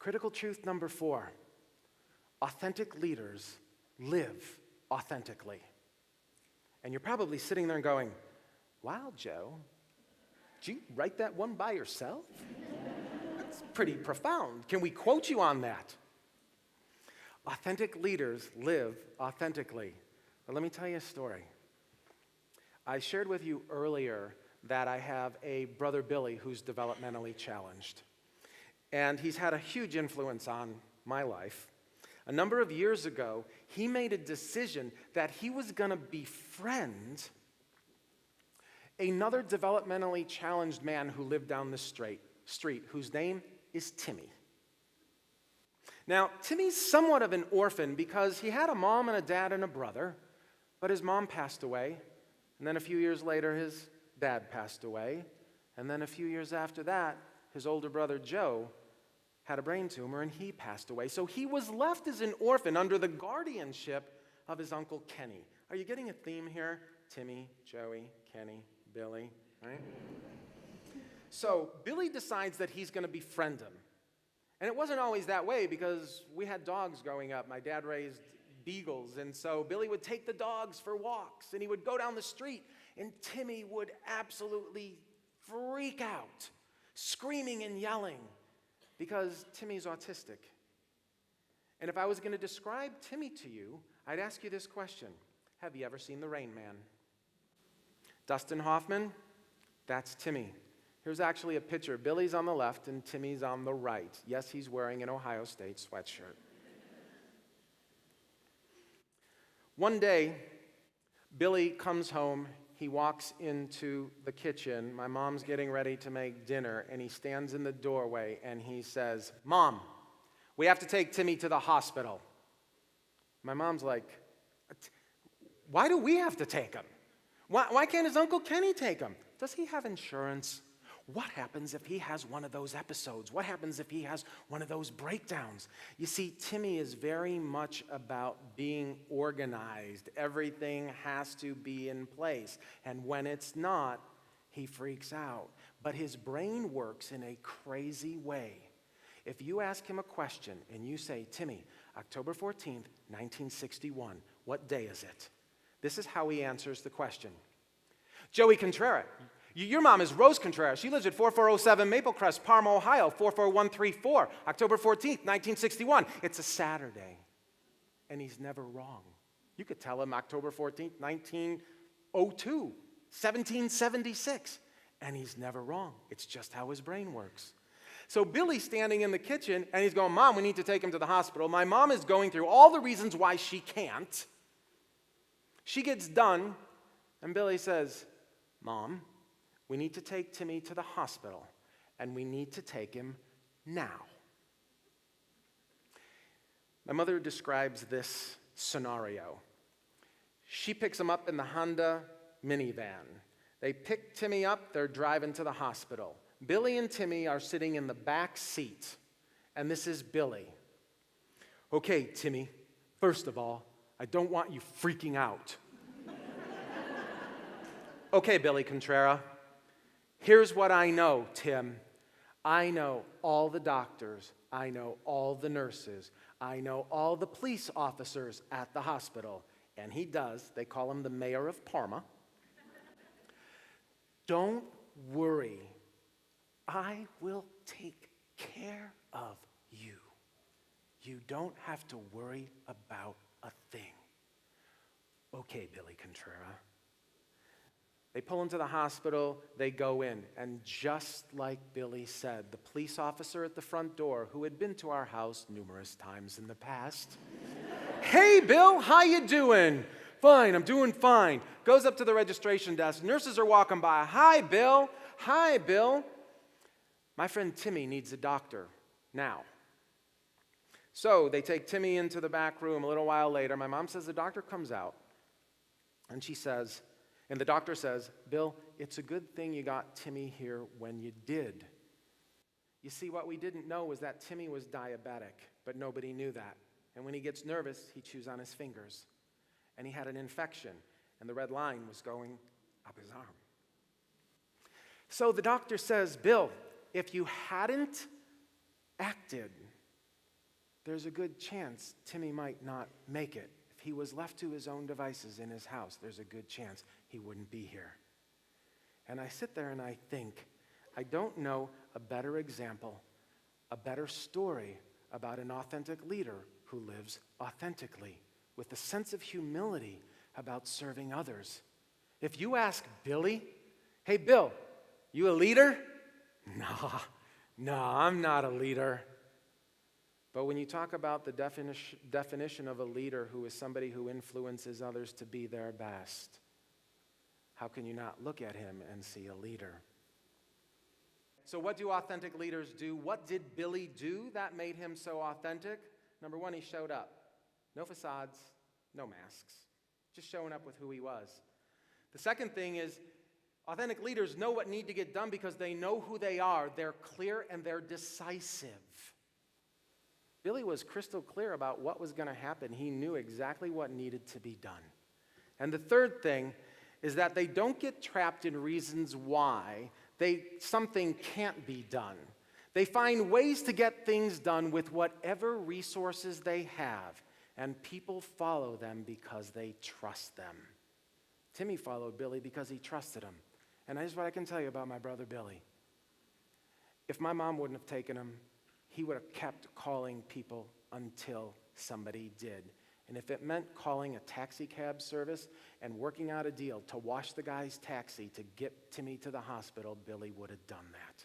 Critical truth number 4. Authentic leaders live authentically. And you're probably sitting there and going, wow, Joe, did you write that one by yourself? That's pretty profound. Can we quote you on that? Authentic leaders live authentically. But let me tell you a story. I shared with you earlier that I have a brother Billy who's developmentally challenged. And he's had a huge influence on my life. A number of years ago, he made a decision that he was going to befriend another developmentally challenged man who lived down the street, whose name is Timmy. Now, Timmy's somewhat of an orphan because he had a mom and a dad and a brother, but his mom passed away, and then a few years later, his dad passed away, and then a few years after that, his older brother Joe had a brain tumor and he passed away. So he was left as an orphan under the guardianship of his Uncle Kenny. Are you getting a theme here? Timmy, Joey, Kenny, Billy, right? So Billy decides that he's going to befriend him. And it wasn't always that way because we had dogs growing up. My dad raised beagles, and so Billy would take the dogs for walks, and he would go down the street, and Timmy would absolutely freak out, screaming and yelling, because Timmy's autistic. And if I was going to describe Timmy to you, I'd ask you this question. Have you ever seen The Rain Man? Dustin Hoffman, that's Timmy. Here's actually a picture. Billy's on the left and Timmy's on the right. Yes, he's wearing an Ohio State sweatshirt. One day, Billy comes home. He walks into the kitchen. My mom's getting ready to make dinner, and he stands in the doorway, and he says, "Mom, we have to take Timmy to the hospital." My mom's like, "Why do we have to take him? Why can't his Uncle Kenny take him? Does he have insurance? What happens if he has one of those episodes? What happens if he has one of those breakdowns?" You see, Timmy is very much about being organized. Everything has to be in place. And when it's not, he freaks out. But his brain works in a crazy way. If you ask him a question and you say, "Timmy, October 14th, 1961, what day is it?" This is how he answers the question. "Joey Contrera. Your mom is Rose Contrera. She lives at 4407 Maple Crest, Parma, Ohio, 44134, October 14th, 1961. It's a Saturday." And he's never wrong. You could tell him October 14th, 1902, 1776, and he's never wrong. It's just how his brain works. So Billy's standing in the kitchen, and he's going, "Mom, we need to take him to the hospital." My mom is going through all the reasons why she can't. She gets done, and Billy says, "Mom, we need to take Timmy to the hospital, and we need to take him now." My mother describes this scenario. She picks him up in the Honda minivan. They pick Timmy up, they're driving to the hospital. Billy and Timmy are sitting in the back seat, and this is Billy. "Okay, Timmy, first of all, I don't want you freaking out." "Okay, Billy Contrera. Here's what I know, Tim. I know all the doctors. I know all the nurses. I know all the police officers at the hospital." And he does. They call him the mayor of Parma. "Don't worry. I will take care of you. You don't have to worry about a thing." "Okay, Billy Contrera." They pull into the hospital, they go in, and just like Billy said, the police officer at the front door, who had been to our house numerous times in the past, "Hey, Bill, how you doing?" "Fine, I'm doing fine." Goes up to the registration desk. Nurses are walking by. "Hi, Bill. Hi, Bill. My friend Timmy needs a doctor now." So they take Timmy into the back room. A little while later, my mom says the doctor comes out, and the doctor says, "Bill, it's a good thing you got Timmy here when you did." You see, what we didn't know was that Timmy was diabetic, but nobody knew that. And when he gets nervous, he chews on his fingers. And he had an infection, and the red line was going up his arm. So the doctor says, "Bill, if you hadn't acted there's a good chance Timmy might not make it. If he was left to his own devices in his house, there's a good chance he wouldn't be here. And I sit there and I think, I don't know a better example, a better story about an authentic leader who lives authentically with a sense of humility about serving others. If you ask Billy, hey, Bill, you a leader? No, I'm not a leader. But when you talk about the definition of a leader who is somebody who influences others to be their best, how can you not look at him and see a leader? So what do authentic leaders do? What did Billy do that made him so authentic? Number one, he showed up. No facades, no masks. Just showing up with who he was. The second thing is, authentic leaders know what needs to get done because they know who they are. They're clear and they're decisive. Billy was crystal clear about what was going to happen. He knew exactly what needed to be done. And the third thing is that they don't get trapped in reasons why something can't be done. They find ways to get things done with whatever resources they have, and people follow them because they trust them. Timmy followed Billy because he trusted him. And here's what I can tell you about my brother Billy. If my mom wouldn't have taken him, he would have kept calling people until somebody did. And if it meant calling a taxi cab service and working out a deal to wash the guy's taxi to get Timmy to the hospital, Billy would have done that.